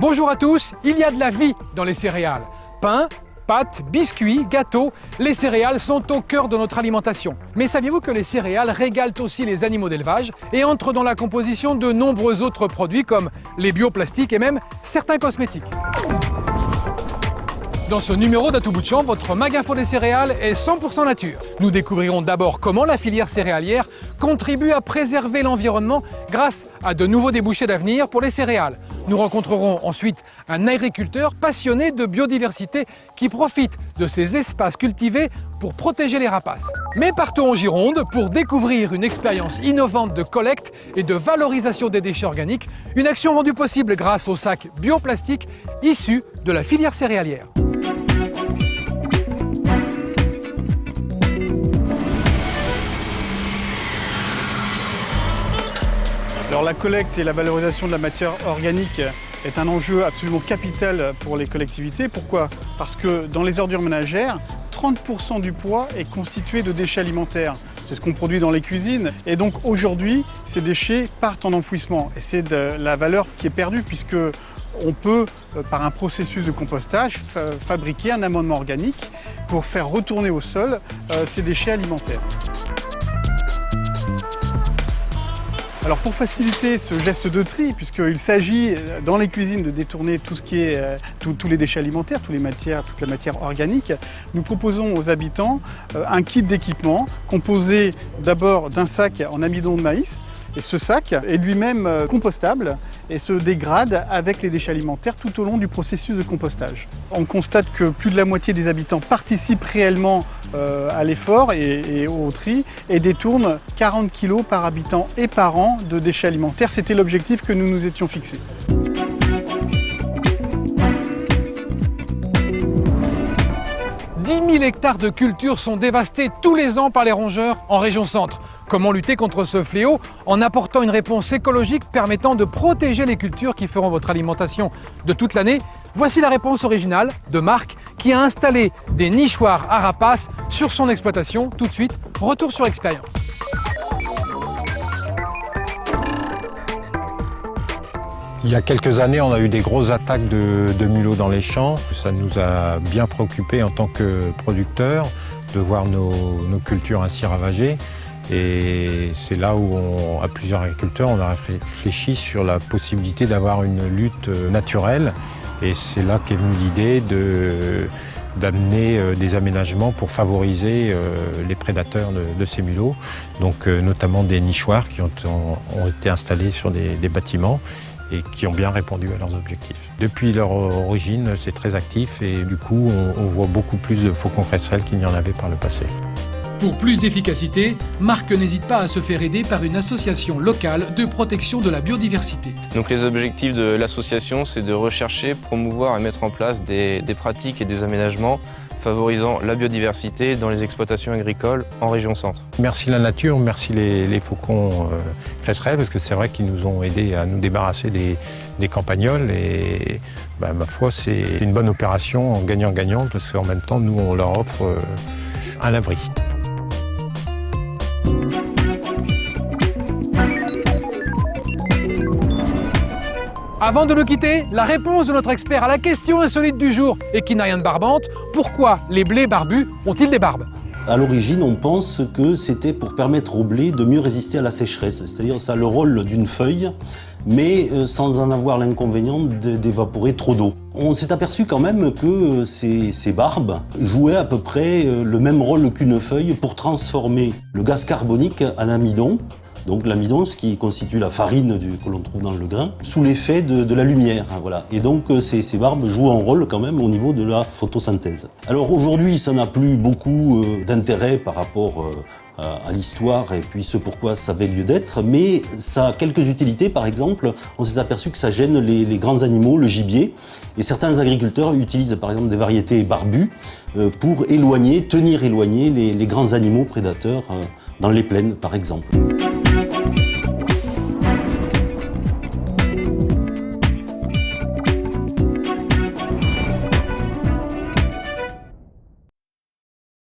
Bonjour à tous, il y a de la vie dans les céréales. Pain, pâtes, biscuits, gâteaux, les céréales sont au cœur de notre alimentation. Mais saviez-vous que les céréales régalent aussi les animaux d'élevage et entrent dans la composition de nombreux autres produits comme les bioplastiques et même certains cosmétiques? Dans ce numéro d'À tout bout de champ, votre Maginfo des céréales est 100% nature. Nous découvrirons d'abord comment la filière céréalière contribue à préserver l'environnement grâce à de nouveaux débouchés d'avenir pour les céréales. Nous rencontrerons ensuite un agriculteur passionné de biodiversité qui profite de ces espaces cultivés pour protéger les rapaces. Mais partons en Gironde pour découvrir une expérience innovante de collecte et de valorisation des déchets organiques, une action rendue possible grâce aux sacs bioplastiques issus de la filière céréalière. Alors la collecte et la valorisation de la matière organique est un enjeu absolument capital pour les collectivités. Pourquoi? Parce que dans les ordures ménagères, 30% du poids est constitué de déchets alimentaires. C'est ce qu'on produit dans les cuisines. Et donc aujourd'hui, ces déchets partent en enfouissement. Et c'est de la valeur qui est perdue puisque on peut, par un processus de compostage, fabriquer un amendement organique pour faire retourner au sol ces déchets alimentaires. Alors pour faciliter ce geste de tri, puisqu'il s'agit dans les cuisines de détourner tout ce qui est tous les déchets alimentaires, toute la matière organique, nous proposons aux habitants un kit d'équipement composé d'abord d'un sac en amidon de maïs. Et ce sac est lui-même compostable et se dégrade avec les déchets alimentaires tout au long du processus de compostage. On constate que plus de la moitié des habitants participent réellement à l'effort et au tri et détournent 40 kg par habitant et par an de déchets alimentaires. C'était l'objectif que nous nous étions fixés. « 10 000 hectares de cultures sont dévastés tous les ans par les rongeurs en région centre. Comment lutter contre ce fléau en apportant une réponse écologique permettant de protéger les cultures qui feront votre alimentation de toute l'année? Voici la réponse originale de Marc qui a installé des nichoirs à rapaces sur son exploitation. Tout de suite, retour sur expérience. Il y a quelques années, on a eu des grosses attaques de mulots dans les champs. Ça nous a bien préoccupés en tant que producteurs de voir nos cultures ainsi ravagées. Et c'est là où, à plusieurs agriculteurs, on a réfléchi sur la possibilité d'avoir une lutte naturelle. Et c'est là qu'est venue l'idée d'amener des aménagements pour favoriser les prédateurs de ces mulots. Donc notamment des nichoirs qui ont été installés sur des bâtiments et qui ont bien répondu à leurs objectifs. Depuis leur origine, c'est très actif et du coup, on voit beaucoup plus de faucons cresserelles qu'il n'y en avait par le passé. Pour plus d'efficacité, Marc n'hésite pas à se faire aider par une association locale de protection de la biodiversité. Donc les objectifs de l'association, c'est de rechercher, promouvoir et mettre en place des pratiques et des aménagements favorisant la biodiversité dans les exploitations agricoles en région centre. Merci la nature, merci les faucons cresserelles, parce que c'est vrai qu'ils nous ont aidés à nous débarrasser des campagnols et ma foi, c'est une bonne opération gagnant-gagnant, parce qu'en même temps, nous, on leur offre un abri. Avant de nous quitter, la réponse de notre expert à la question insolite du jour et qui n'a rien de barbante, pourquoi les blés barbus ont-ils des barbes? À l'origine, on pense que c'était pour permettre au blé de mieux résister à la sécheresse, c'est-à-dire ça a le rôle d'une feuille, mais sans en avoir l'inconvénient d'évaporer trop d'eau. On s'est aperçu quand même que ces barbes jouaient à peu près le même rôle qu'une feuille pour transformer le gaz carbonique en amidon. Donc l'amidon, ce qui constitue la farine que l'on trouve dans le grain, sous l'effet de la lumière. Voilà. Et donc ces barbes jouent un rôle quand même au niveau de la photosynthèse. Alors aujourd'hui, ça n'a plus beaucoup d'intérêt par rapport à l'histoire et puis ce pourquoi ça avait lieu d'être, mais ça a quelques utilités. Par exemple, on s'est aperçu que ça gêne les grands animaux, le gibier, et certains agriculteurs utilisent par exemple des variétés barbues pour tenir éloignés les grands animaux prédateurs dans les plaines par exemple.